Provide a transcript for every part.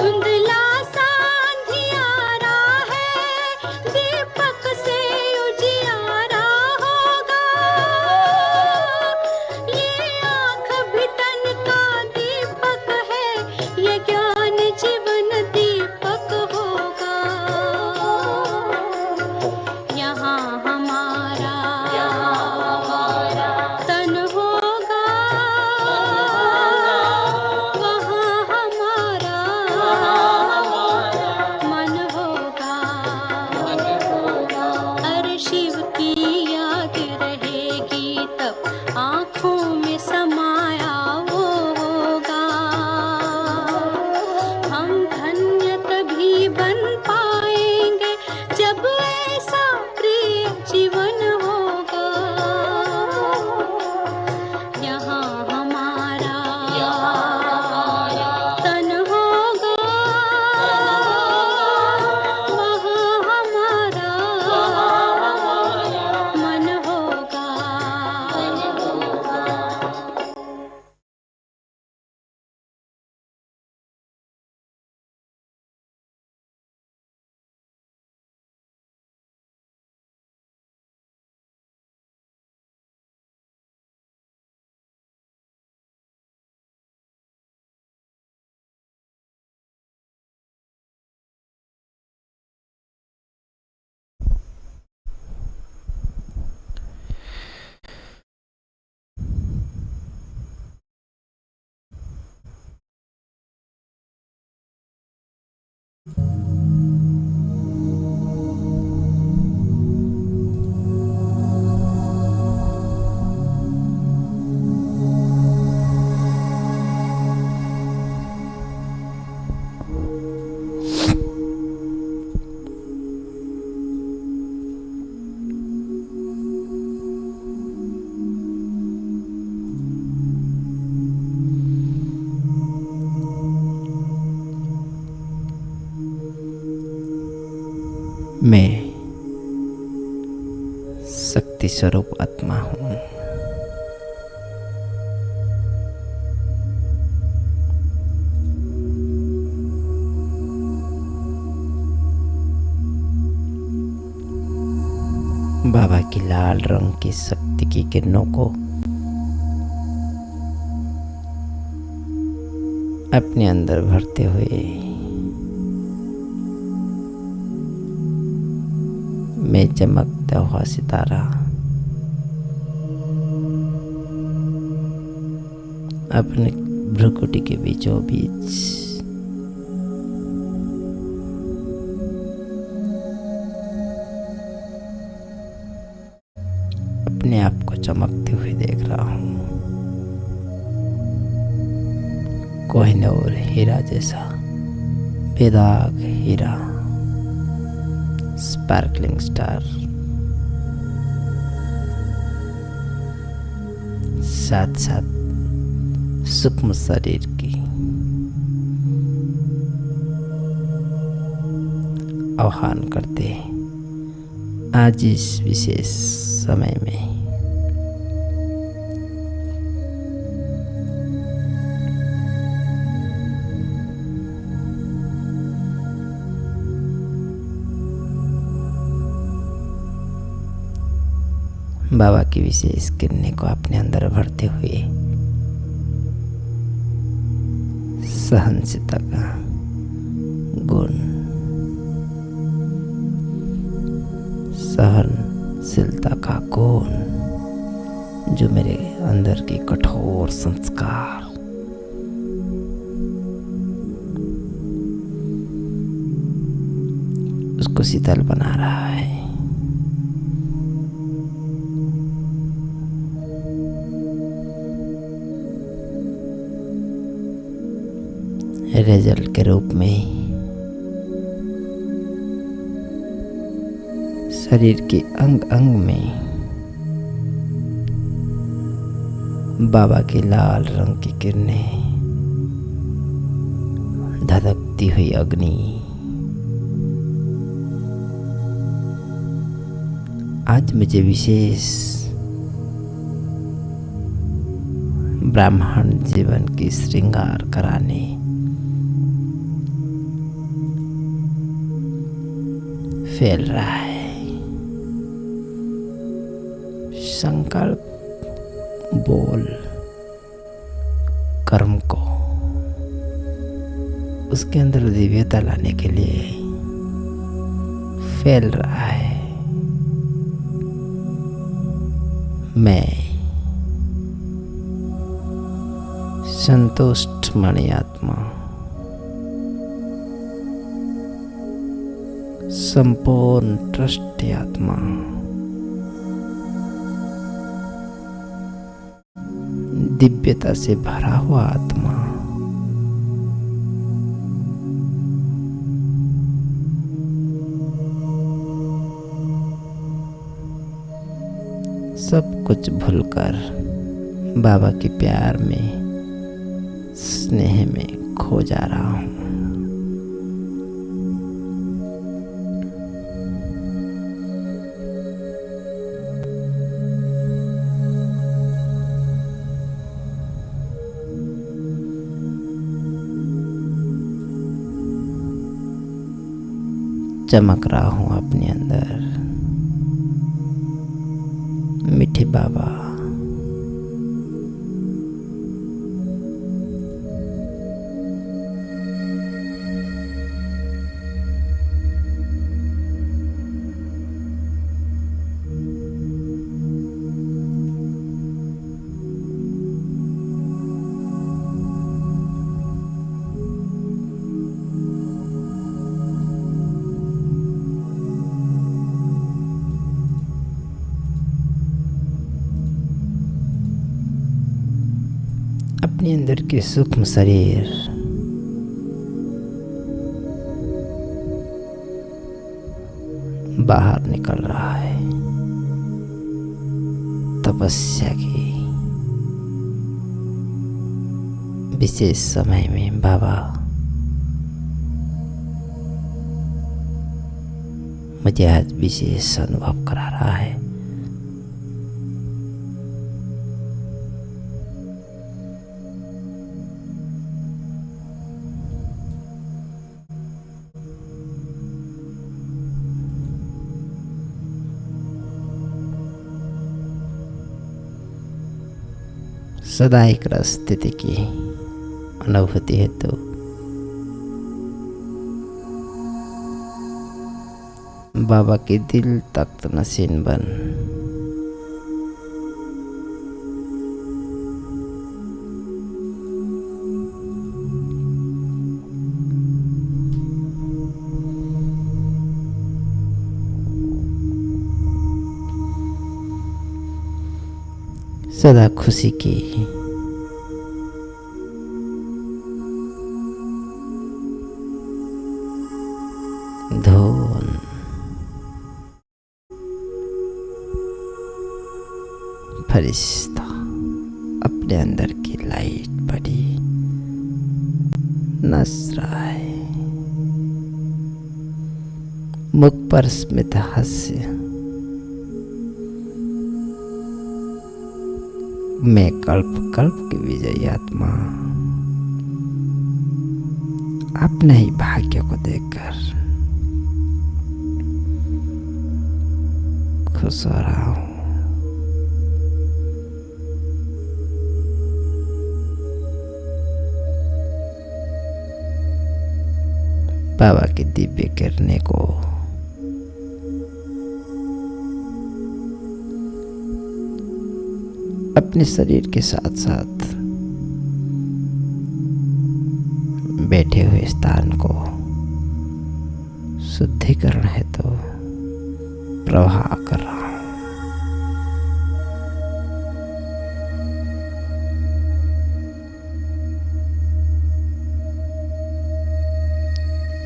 धुंधला सा अंधियारा है, दीपक से उजियारा होगा। ये आँख भी तन का दीपक है, ये ज्ञान जीवन दीपक होगा। यहाँ हमारा तन होगा, वहाँ हमारा मन होगा। हर शिव की याद रहेगी तब आँखों में समाया वो होगा। हम धन्य तभी बन पाएंगे जब ऐसा प्रिय जीवन होगा। यहाँ हमारा तन होगा, वहाँ हमारा मन होगा। मैं शक्ति स्वरूप आत्मा हूँ। बाबा की लाल रंग की शक्ति की किरणों को अपने अंदर भरते हुए मैं चमकता हुआ सितारा अपने भ्रुकुटी के बीचों बीच अपने आप को चमकते हुए देख रहा हूँ। कोहिनूर हीरा जैसा बेदाग हीरा, स्पार्कलिंग स्टार, साथ साथ सूक्ष्म शरीर की आह्वान करते हैं आज इस विशेष समय में। बाबा की विशेष किरणें को अपने अंदर भरते हुए सहनशीलता का गुण, सहनशीलता का गुण जो मेरे अंदर के कठोर संस्कार उसको शीतल बना रहा है। रिजल्ट के रूप में शरीर के अंग अंग में बाबा की लाल रंग की किरणें, धधकती हुई अग्नि आज मुझे विशेष ब्राह्मण जीवन की श्रृंगार कराने फैल रहा है। संकल्प बोल कर्म को उसके अंदर दिव्यता लाने के लिए फैल रहा है। मैं संतुष्ट मणि आत्मा, संपूर्ण दृष्टि आत्मा, दिव्यता से भरा हुआ आत्मा, सब कुछ भूलकर बाबा के प्यार में, स्नेह में खो जा रहा हूं। चमक रहा हूं अपने अंदर। मीठे बाबा, अपने अंदर के सूक्ष्म शरीर बाहर निकल रहा है। तपस्या की विशेष समय में बाबा मुझे आज विशेष अनुभव करा रहा है। सदा एक स्थिति की अनुभूति है तो बाबा के दिल तख्त नशीन बन सदा खुशी की धुन फरिश्ता अपने अंदर की लाइट बड़ी नस रहा है। मुख पर स्मित हास्य। मैं कल्प कल्प की विजयी आत्मा अपने ही भाग्य को देखकर खुश हो रहा हूं। बाबा की दिव्य किरणें को अपने शरीर के साथ साथ बैठे हुए स्थान को शुद्धिकरण है तो प्रवाह कर रहा हूं।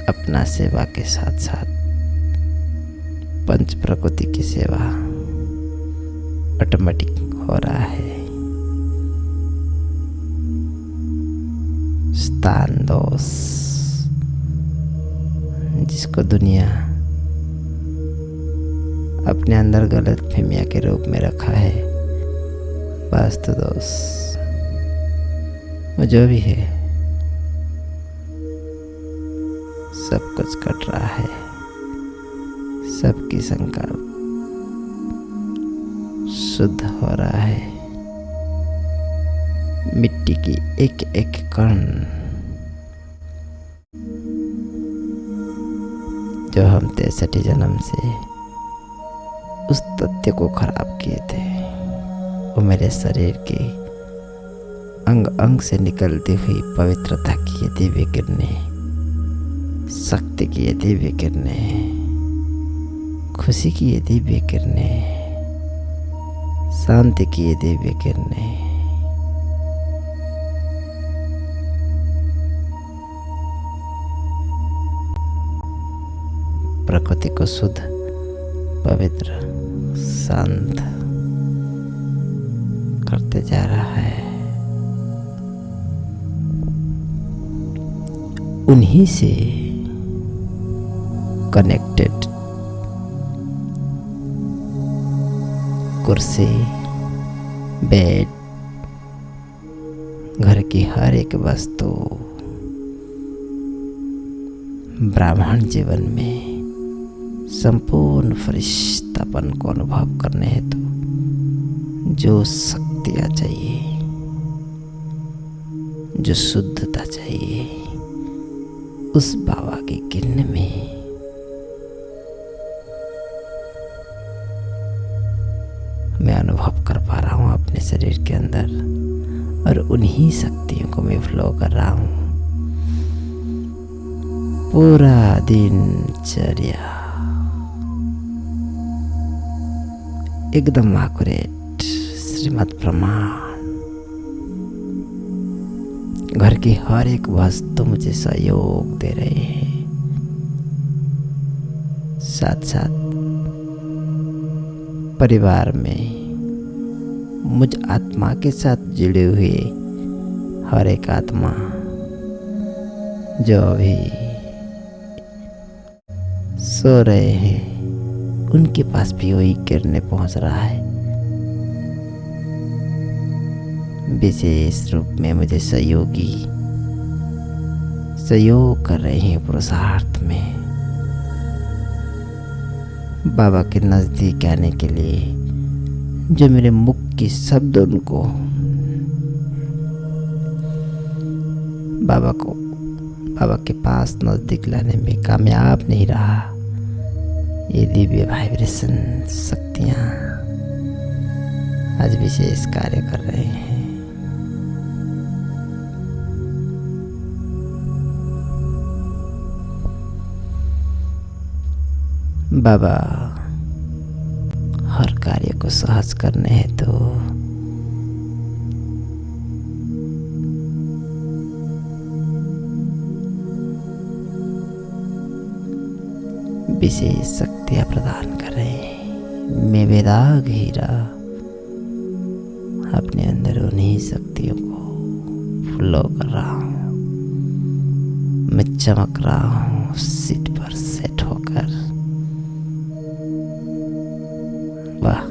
अपना सेवा के साथ साथ पंच प्रकृति की सेवा ऑटोमेटिक हो रहा है। स्थान दोष जिसको दुनिया अपने अंदर गलत फहमिया के रूप में रखा है, वास्तु दोष वो जो भी है सब कुछ कट रहा है। सबकी संकल्प शुद्ध हो रहा है। मिट्टी की एक एक कण जो हम 63 जन्म से उस तथ्य को खराब किए थे, वो मेरे शरीर के अंग अंग से निकलती हुई पवित्रता की ये दिव्य किरणें, शक्ति की ये दिव्य किरणें, खुशी की ये दिव्य किरणें, शांति की ये दिव्य किरणें प्रकृति को शुद्ध, पवित्र, शांत करते जा रहा है। उन्हीं से कनेक्टेड कुर्सी, बेड, घर की हर एक वस्तु ब्राह्मण जीवन में संपूर्ण फरिश्तापन को अनुभव करने हेतु जो शक्तियाँ चाहिए, जो शुद्धता चाहिए, उस बाबा की किरण में मैं अनुभव कर पा रहा हूँ अपने शरीर के अंदर, और उन्हीं शक्तियों को मैं फ्लो कर रहा हूँ। पूरा दिनचर्या एकदम एक्यूरेट, श्रीमद् प्रमाण। घर की हर एक वस्तु मुझे सहयोग दे रहे हैं, साथ साथ परिवार में मुझ आत्मा के साथ जुड़े हुए हर एक आत्मा जो अभी सो रहे हैं, उनके पास भी वही किरणें पहुंच रहा है। विशेष रूप में मुझे सहयोग कर रहे हैं पुरुषार्थ में बाबा के नजदीक आने के लिए। जो मेरे मुख के शब्द उनको बाबा के पास नजदीक लाने में कामयाब नहीं रहा, ये दिव्य वाइब्रेशन शक्तियाँ आज विशेष कार्य कर रहे हैं। बाबा हर कार्य को सहज करने हेतु विशेष शक्तियाँ प्रदान कर रहे हैं। मैं बेदाग हीरा अपने अंदर उन्हीं शक्तियों को फ्लो कर रहा हूँ। मैं चमक रहा हूँ सीट पर सेट होकर। वाह,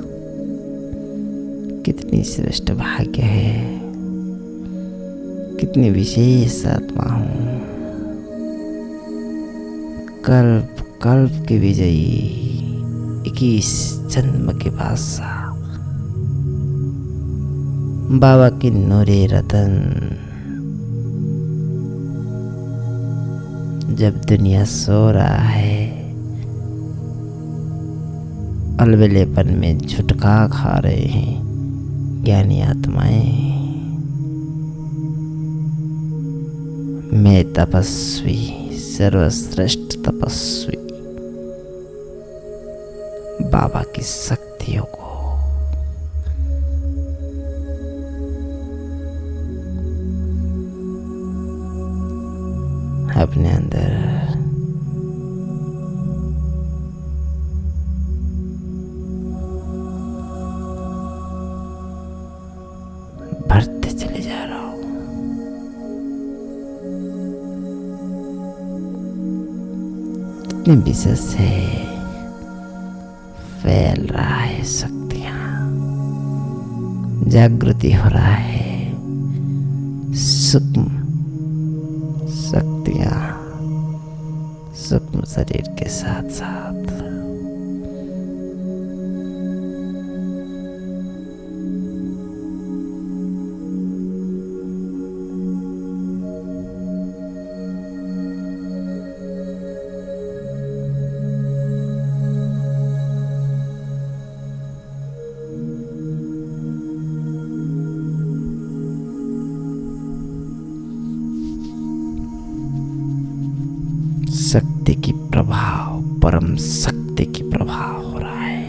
कितनी श्रेष्ठ भाग्य है, कितनी विशेष आत्मा हूँ। कल्प कल्प के विजयी, 21 जन्म के बादशाह, बाबा की नूरे रतन। जब दुनिया सो रहा है, अलबेलेपन में झुटका खा रहे हैं ज्ञानी आत्माएं, मैं तपस्वी, सर्वश्रेष्ठ तपस्वी बाबा की शक्तियों को अपने अंदर भरते चले जा रहा हूं। कितने विशेष से फैल रहा है शक्तियां, जागृति हो रहा है, सूक्ष्म शक्तियां सूक्ष्म शरीर के साथ साथ शक्ति की प्रभाव, परम शक्ति की प्रभाव हो रहा है।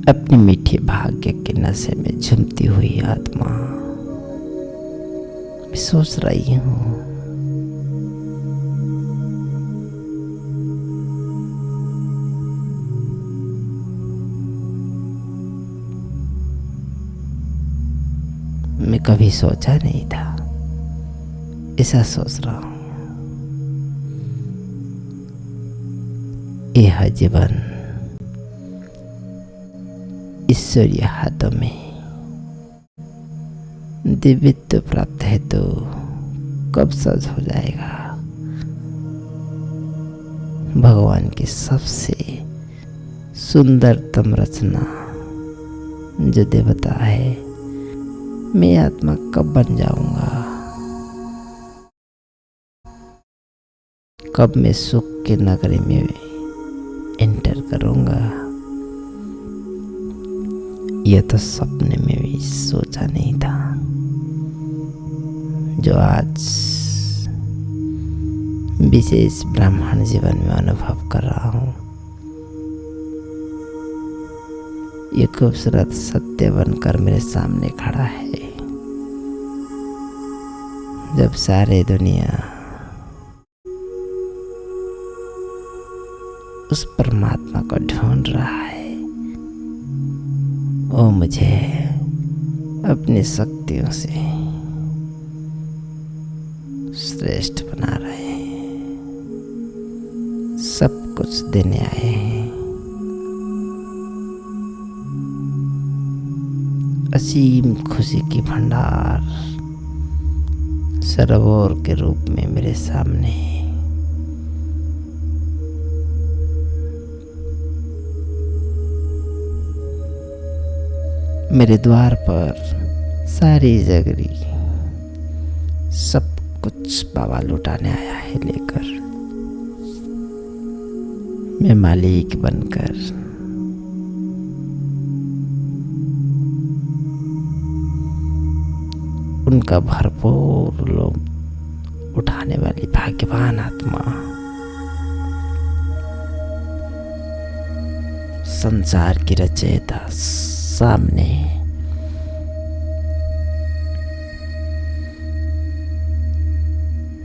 अपनी मीठे भाग्य के नशे में झूमती हुई आत्मा, मैं सोच रही हूँ मैं कभी सोचा नहीं था, ऐसा सोच रहा हूँ। यह जीवन ईश्वरीय हाथों में दिव्यत्व प्राप्त है तो कब सज हो जाएगा। भगवान की सबसे सुंदरतम रचना जो देवता है, मैं आत्मा कब बन जाऊंगा, कब मैं सुख के नगरी में एंटर करूंगा। यह तो सपने में भी सोचा नहीं था, जो आज विशेष ब्राह्मण जीवन में अनुभव कर रहा हूँ। ये खूबसूरत सत्य बनकर मेरे सामने खड़ा है। जब सारी दुनिया उस परमात्मा को ढूंढ रहा है, वो मुझे अपनी शक्तियों से श्रेष्ठ बना रहे हैं, सब कुछ देने आए हैं। असीम खुशी की भंडार सरोवर के रूप में मेरे सामने मेरे द्वार पर सारी जगरी सब कुछ बाबा लुटाने आया है लेकर। मैं मालिक बनकर उनका भरपूर लोभ उठाने वाली भाग्यवान आत्मा संसार की रचयिता सामने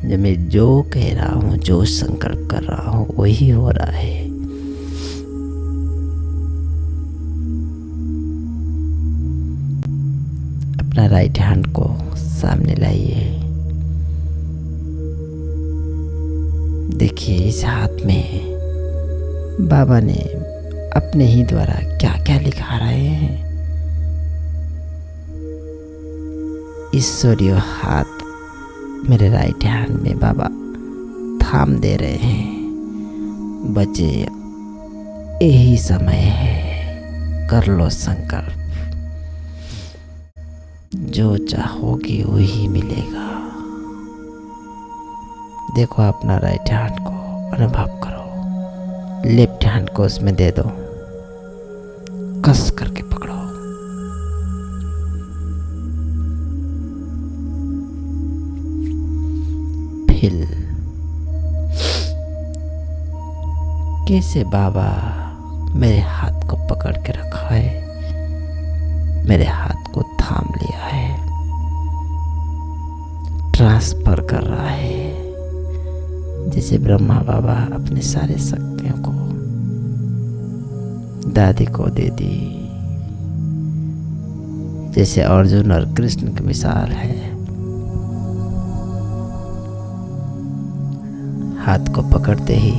जब मैं जो कह रहा हूँ, जो संकल्प कर रहा हूँ, वही हो रहा है। अपना राइट हैंड को सामने लाइए। देखिए इस हाथ में बाबा ने अपने ही द्वारा क्या क्या लिखा रहे हैं। ईश्वरीय हाथ मेरे राइट हैंड में बाबा थाम दे रहे हैं। बच्चे, यही समय है, कर लो संकल्प, जो चाहोगे वही मिलेगा। देखो अपना राइट हैंड को अनुभव करो, लेफ्ट हैंड को उसमें दे दो, कस करके पकड़ो। फिर कैसे बाबा मेरे हाथ को पकड़ के रखा है, मेरे हाथ को थाम लिया है, ट्रांसफर कर रहा है। जैसे ब्रह्मा बाबा अपनी सारी शक्तियों को दादी को दे दी, जैसे अर्जुन और कृष्ण की मिसाल है। हाथ को पकड़ते ही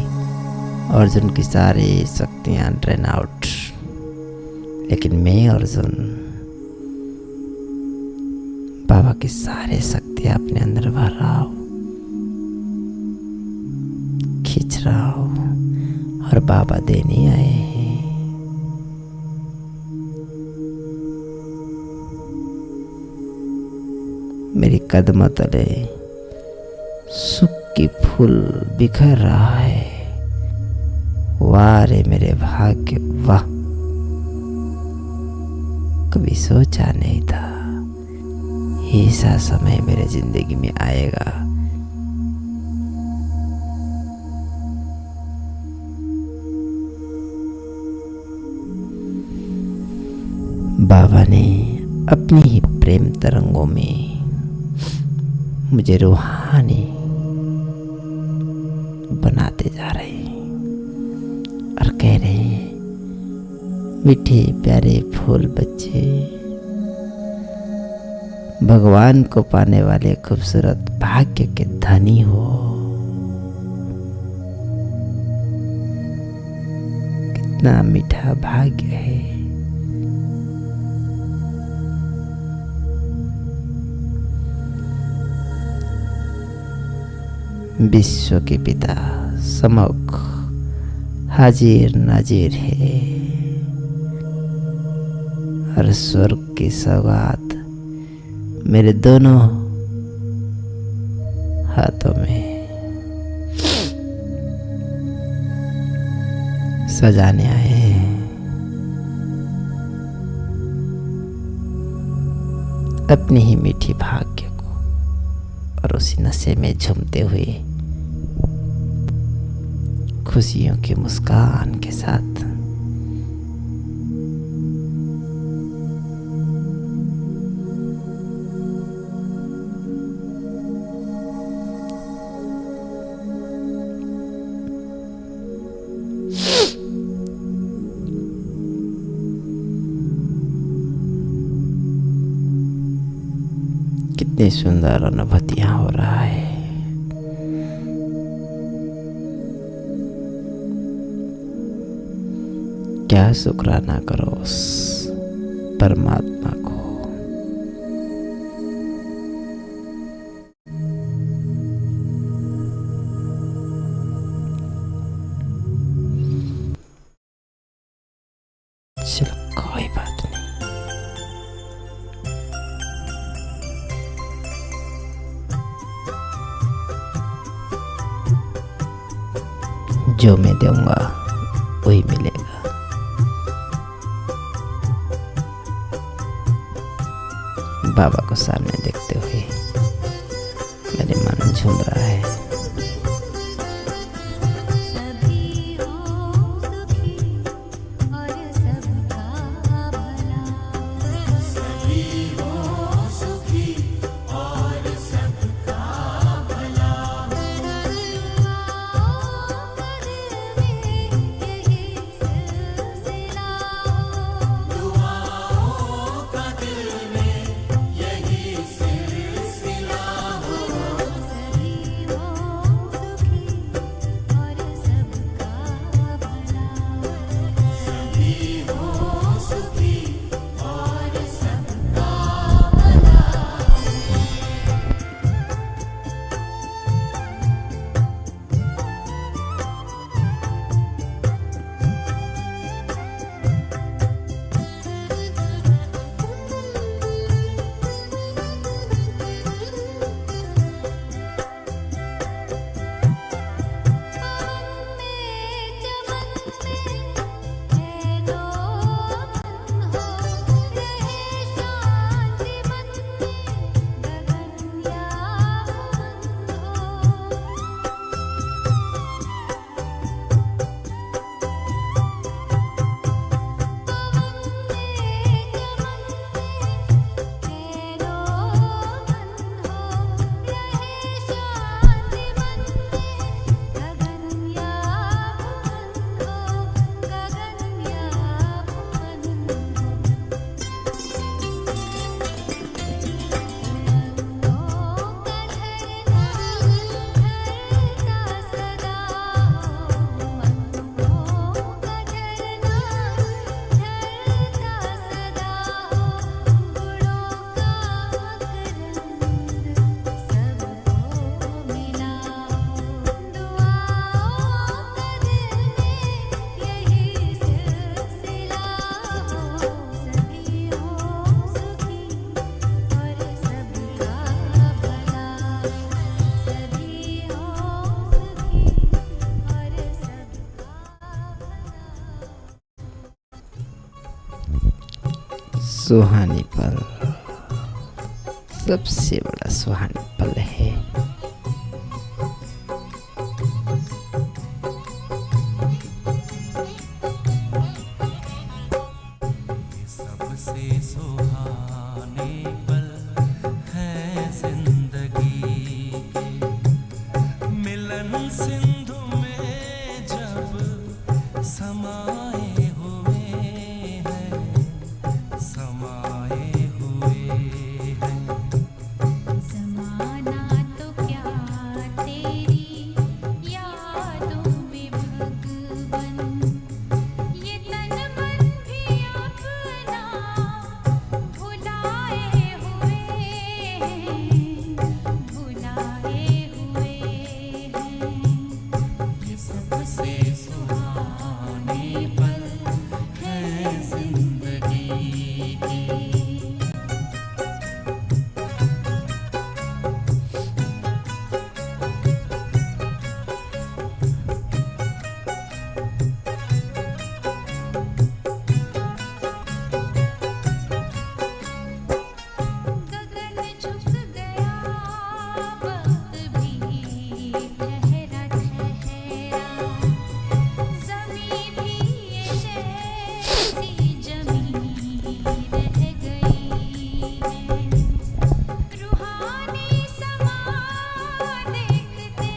अर्जुन की सारी शक्तियां ड्रेन आउट, लेकिन मैं अर्जुन बाबा की सारी शक्तियां अपने अंदर भर रहा हूं। खींच रहा हूँ और बाबा देने आए हैं। मेरी कदमों तले सुख की फूल बिखर रहा है। वाह रे मेरे भाग्य वाह, कभी सोचा नहीं था ऐसा समय मेरे जिंदगी में आएगा। बाबा ने अपनी ही प्रेम तरंगों में मुझे रूहानी बनाते जा रहे हैं और कह रहे हैं, मीठे प्यारे फूल बच्चे, भगवान को पाने वाले खूबसूरत भाग्य के धनी हो। कितना मीठा भाग्य है। विश्व के पिता सम्मुख हाजिर नाजिर है और स्वर्ग की सौगात मेरे दोनों हाथों में सजाने आए हैं। अपनी ही मीठी भाग्य को और उसी नशे में झूमते हुए खुशियों की मुस्कान के साथ कितनी सुंदर अनुभूतियां हो रहा है। क्या शुक्राना करो उस परमात्मा को। चलो कोई बात नहीं, जो मैं दूंगा वही मिलेगा। बाबा को सामने देखते हुए मेरे मन झूम रहा है। सुहानी पल, सबसे बड़ा सुहानी पल है। सबसे सुहाने पल है जिंदगी के, मिलन सिंधु में जब समाए हुए हैं, समाए हुए हैं। ज़माना तो क्या तेरी यादों में भगवन, ये तन मन भी अपना भुलाए हुए हैं, भुलाए हुए हैं। ये सबसे सुहाने पल है जिंदगी के। गगन झुक गया, वक्त भी ठहरा ठहरा, ज़मीं भी ये जैसी जमीं रह गई है। रूहानी समा देखते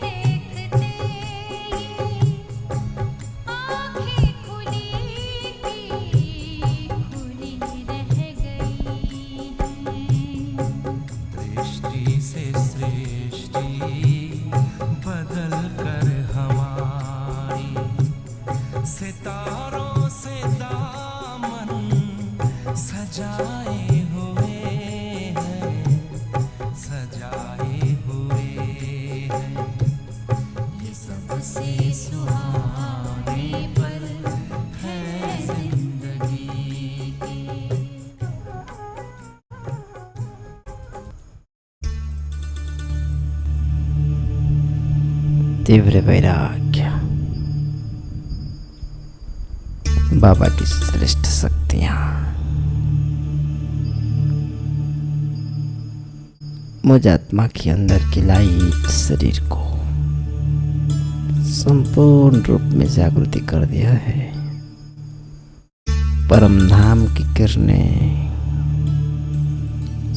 देखते ये आँखें खुली की खुली रह गई हैं। दृष्टि से सृष्टि बदल कर हमारी, सितारों से दामन सजाए हुए हैं, सजाए हुए हैं। ये सबसे सुहाने पल है जिंदगी के। तीव्र वैराग्य, बाबा की श्रेष्ठ शक्तियां मुझ आत्मा के अंदर की लाइट शरीर को संपूर्ण रूप में जागृति कर दिया है। परम धाम की किरणें,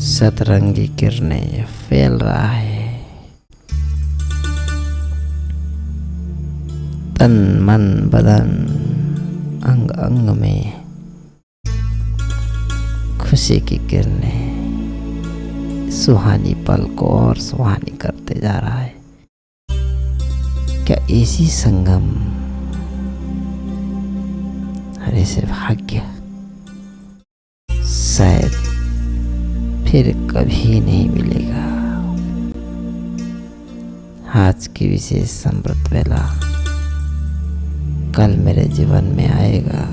सतरंगी किरणें फैल रहा है। तन मन बदन अंग अंग में खुशी की किरणें सुहानी पल को और सुहानी करते जा रहा है। क्या इसी संगम हरे से भाग्य शायद फिर कभी नहीं मिलेगा। आज की विशेष अमृत वेला कल मेरे जीवन में आएगा,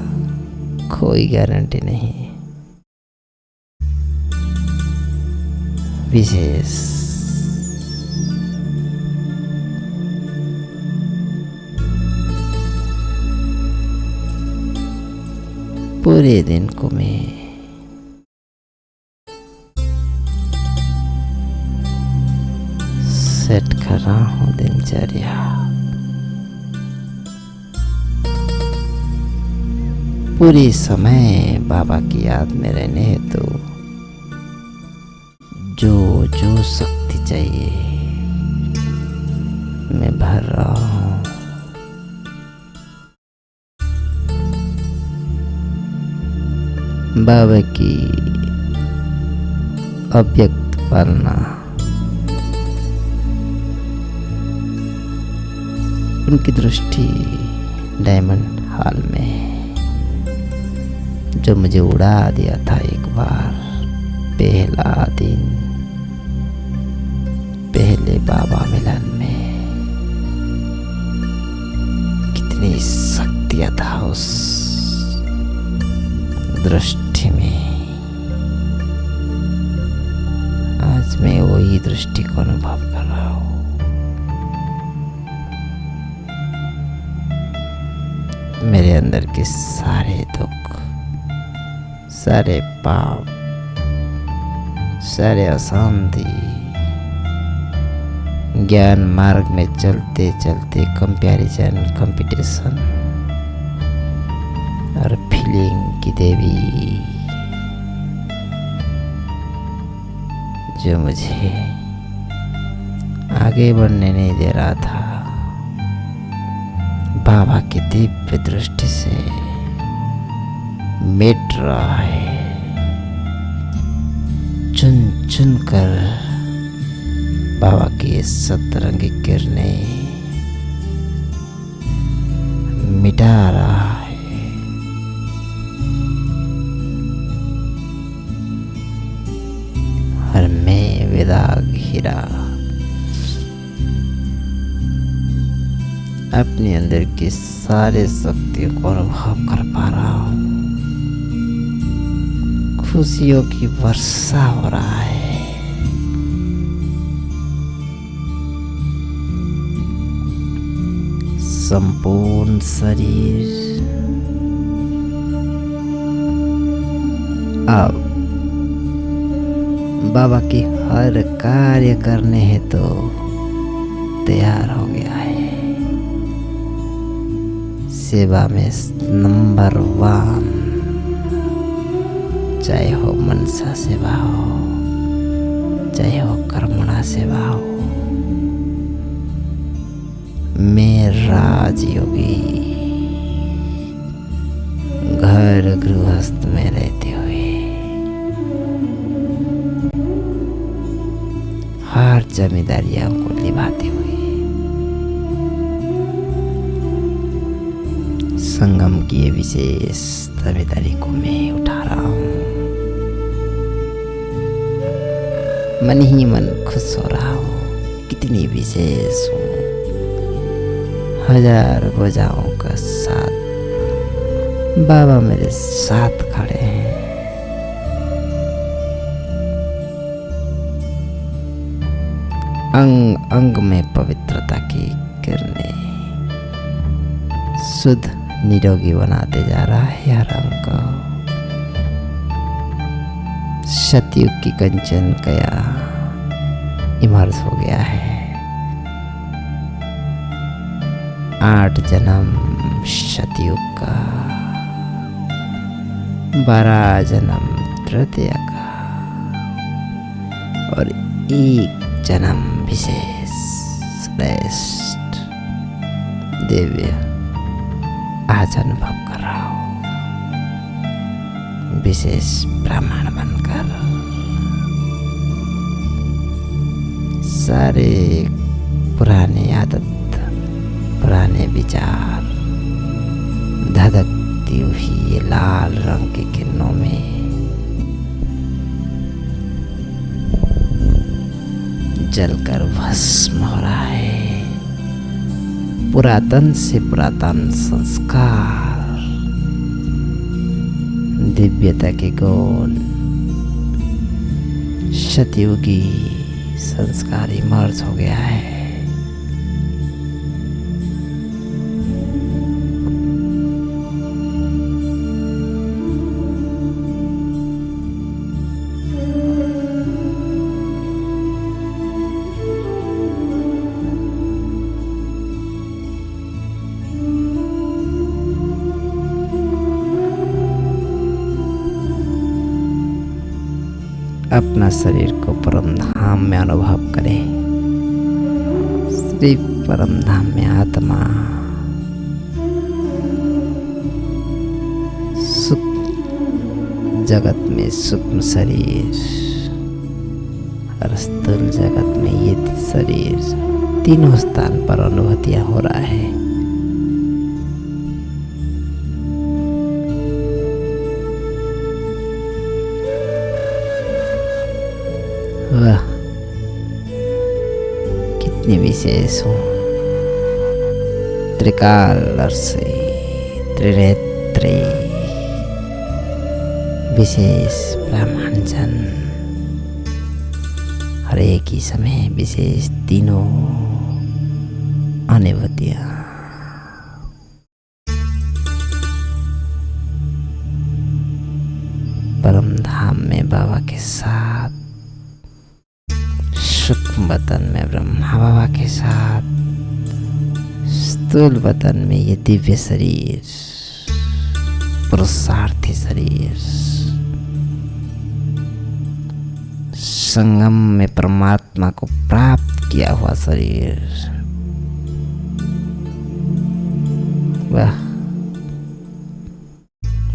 कोई गारंटी नहीं। विशेष पूरे दिन को मैं सेट कर रहा हूँ दिनचर्या। पूरी समय बाबा की याद में रहने हेतु जो जो शक्ति चाहिए मैं भर रहा हूँ। बाबा की अव्यक्त पालना, उनकी दृष्टि डायमंड हॉल में है, जो मुझे उड़ा दिया था एक बार पहला दिन पहले बाबा मिलन में। कितनी शक्तियां था उस दृष्टि में। आज मैं वही दृष्टि को अनुभव कर रहा हूँ। मेरे अंदर के सारे दुख, सारे पाप, सारे अशांति ज्ञान मार्ग में चलते चलते कंपैरिजन, कंपटीशन और फीलिंग की देवी जो मुझे आगे बढ़ने नहीं दे रहा था, बाबा की दिव्य दृष्टि से मिट रहा है। चुन चुन कर बाबा की सतरंगी किरणें मिटा रहा है। और मैं विदाग हीरा अपने अंदर की सारे शक्तियों को अनुभव कर पा रहा हूँ। खुशियों की वर्षा हो रहा है। संपूर्ण शरीर अब बाबा की हर कार्य करने हेतु तैयार हो गया है। सेवा में नंबर 1, चाहे हो मनसा सेवा हो, चाहे हो कर्मणा सेवा हो। मैं राजयोगी घर गृहस्थ में रहते हुए हर जिम्मेदारियों को निभाते हुए संगम की ये विशेष जिम्मेदारी को मैं उठा रहा हूँ। मन ही मन खुश हो रहा हूँ। कितनी विशेष हूँ। 1000 भुजाओं का साथ बाबा मेरे साथ खड़े हैं। अंग अंग में पवित्रता की किरणें शुद्ध निरोगी बनाते जा रहा है हर अंग को। सतयुग की कंचन कया इमर्ज हो गया है। 8 जन्म सतयुग का, 12 जन्म तृतीय का और 1 जन्म विशेष श्रेष्ठ दिव्य आज अनुभव कर रहा हूँ। विशेष ब्राह्मण बनकर सारे पुराने आदत, पुराने विचार धधकती हुई लाल रंग की किरणों में जलकर भस्म हो रहा है। पुरातन से पुरातन संस्कार, दिव्यता के गुण, सतयुगी संस्कार इमर्ज हो गया है। अपना शरीर को परम धाम में अनुभव करें। श्री परम धाम में आत्मा सूक्ष्म जगत में सूक्ष्म शरीर और स्थूल जगत में ये शरीर, तीनों स्थान पर अनुभूतियां हो रहा है। वाह, कितनी विशेष हूँ। त्रिकालदर्शी, त्रिनेत्री, विशेष ब्राह्मण जन, हर एक ही समय विशेष तीनों अनुभूतियाँ। के साथ, सूक्ष्म वतन में ब्रह्मा बाबा के साथ, स्थूल वतन में ये दिव्य शरीर, पुरुषार्थी शरीर, संगम में परमात्मा को प्राप्त किया हुआ शरीर। वाह,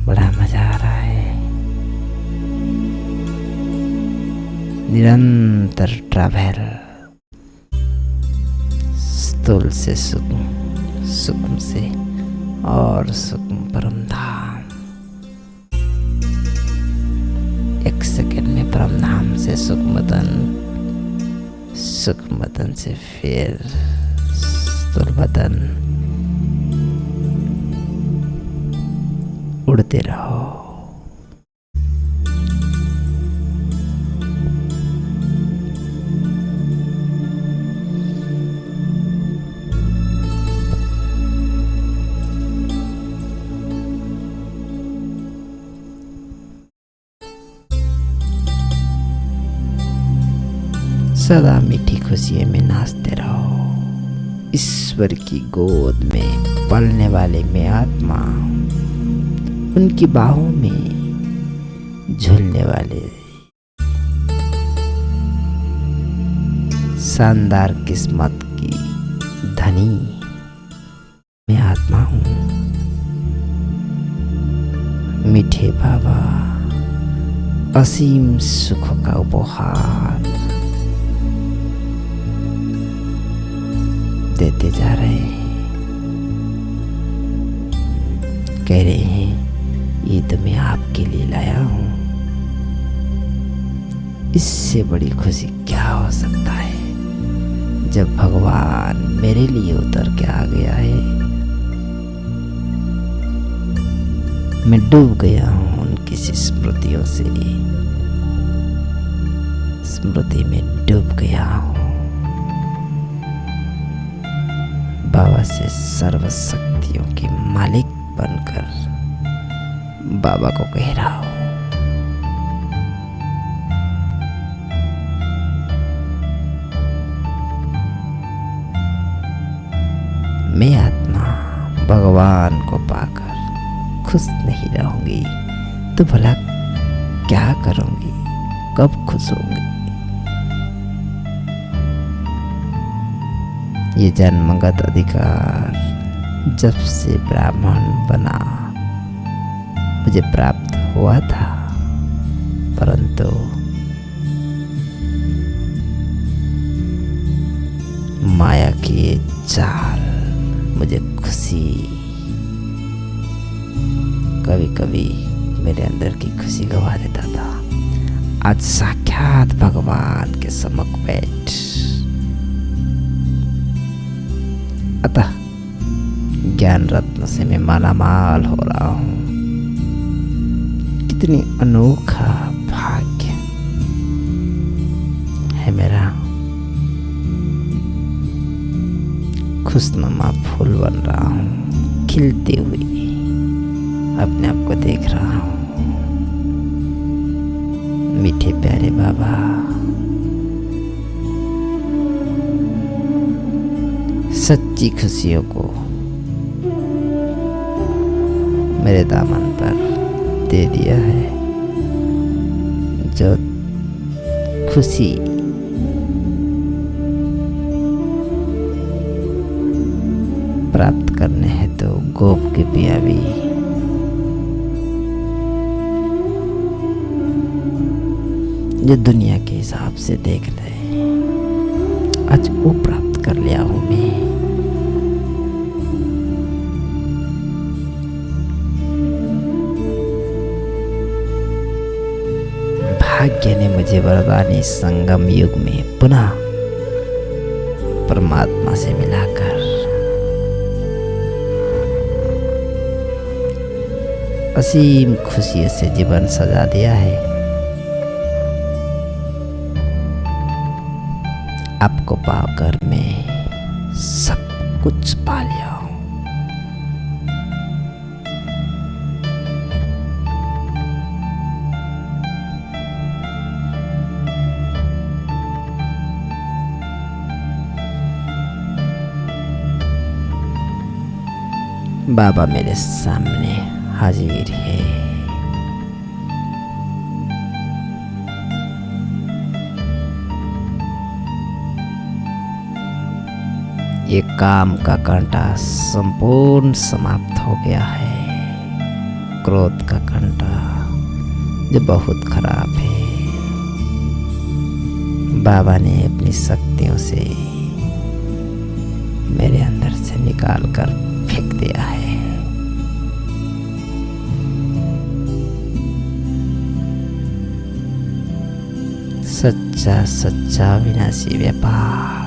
बड़ा मजा आ रहा है। निरंतर ट्रैवल, स्थूल से सूक्ष्म, सूक्ष्म से और सूक्ष्म परम धाम। एक सेकंड में परम धाम से सूक्ष्म वतन, सूक्ष्म वतन से फिर स्थूल वतन। उड़ते रहो। सदा मीठी खुशियों में नाचते रहो। ईश्वर की गोद में पलने वाले में आत्मा, उनकी बाहों में झूलने वाले शानदार किस्मत की धनी मैं आत्मा हूँ। मीठे बाबा असीम सुखों का उपहार देते जा रहे हैं। कह रहे हैं ये तो मैं आपके लिए लाया हूं। इससे बड़ी खुशी क्या हो सकता है जब भगवान मेरे लिए उतर के आ गया है। मैं डूब गया हूं उनकी स्मृतियों से, स्मृति में डूब गया हूं। बाबा से सर्व शक्तियों की मालिक बनकर बाबा को कह रहा हूं, मैं आत्मा भगवान को पाकर खुश नहीं रहूंगी तो भला क्या करूंगी, कब खुश होंगी। ये जन्मगत अधिकार जब से ब्राह्मण बना मुझे प्राप्त हुआ था, परंतु माया की ये चाल मुझे खुशी, कभी कभी मेरे अंदर की खुशी गवा देता था। आज साक्षात भगवान के सम्मुख बैठ, अतः ज्ञान रत्न से मैं मालामाल हो रहा हूं। कितनी अनोखा भाग्य है मेरा। खुशनुमा फूल बन रहा हूं, खिलते हुए अपने आप को देख रहा हूं। मीठे प्यारे बाबा, सच्ची खुशियों को मेरे दामन पर दे दिया है। जो खुशी प्राप्त करने हैं तो गोप के पिया भी जो दुनिया के हिसाब से देख रहे, आज वो प्राप्त कर लिया हूं मैं। भाग्य ने मुझे वरदानी संगम युग में पुनः परमात्मा से मिलाकर असीम खुशी से जीवन सजा दिया है। आपको पाकर मैं सब कुछ पा लिया हूं। बाबा मेरे सामने हाजिर है। ये काम का कांटा संपूर्ण समाप्त हो गया है। क्रोध का कांटा जो बहुत खराब है, बाबा ने अपनी शक्तियों से मेरे अंदर से निकाल कर फेंक दिया है। सच्चा सच्चा विनाशी व्यापार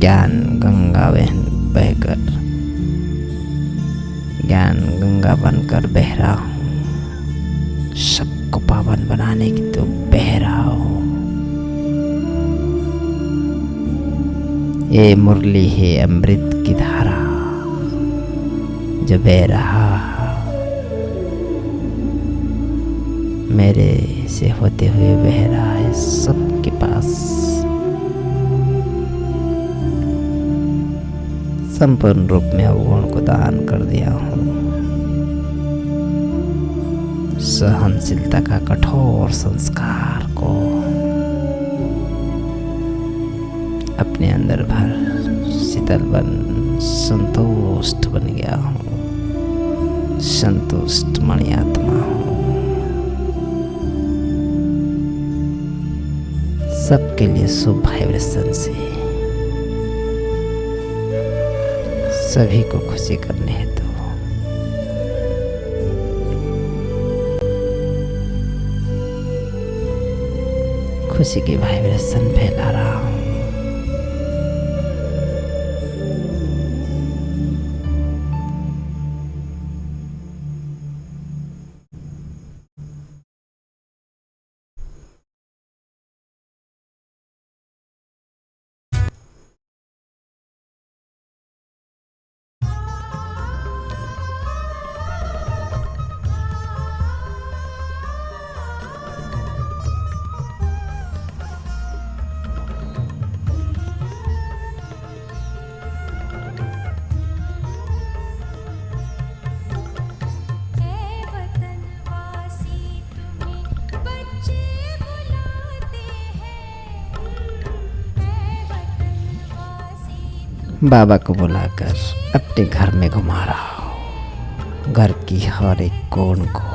ज्ञान गंगा बहकर ज्ञान गंगा बनकर बह रहा हूँ। सबको पावन बनाने की तो बह रहा हूँ। ये मुरली है अमृत की धारा जो बह रहा मेरे से होते हुए बह रहा है सबके पास। संपूर्ण रूप में अवगुण को दान कर दिया हूँ। सहनशीलता का कठोर संस्कार को अपने अंदर भर शीतल बन संतुष्ट बन गया हूँ। संतुष्ट मणि आत्मा हूँ। सबके लिए शुभ वाइब्रेशन से सभी को खुशी करने हेतु खुशी की वाइब्रेशन फैला रहा हूँ। बाबा को बुलाकर अपने घर में घुमा रहा हूँ। घर की हर एक कोण को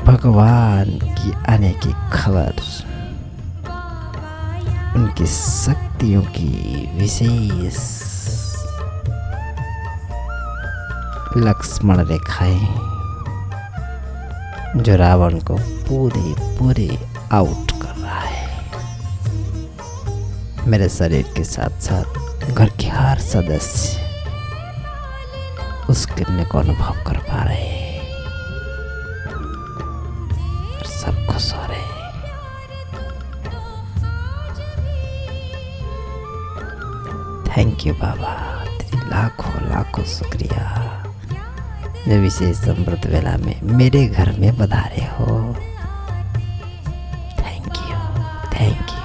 भगवान की आने की खबर, उनकी शक्तियों की विशेष लक्ष्मण रेखाएं जो रावण को पूरे आउट कर रहा है। मेरे शरीर के साथ साथ घर के हर सदस्य उस किरणें को अनुभव कर पा रहे हैं और सब खुश हो रहे हैं। थैंक यू बाबा, तेरी लाखों लाखों शुक्रिया जो विशेष अमृत वेला में मेरे घर में पधारे हो। Thank you, thank you.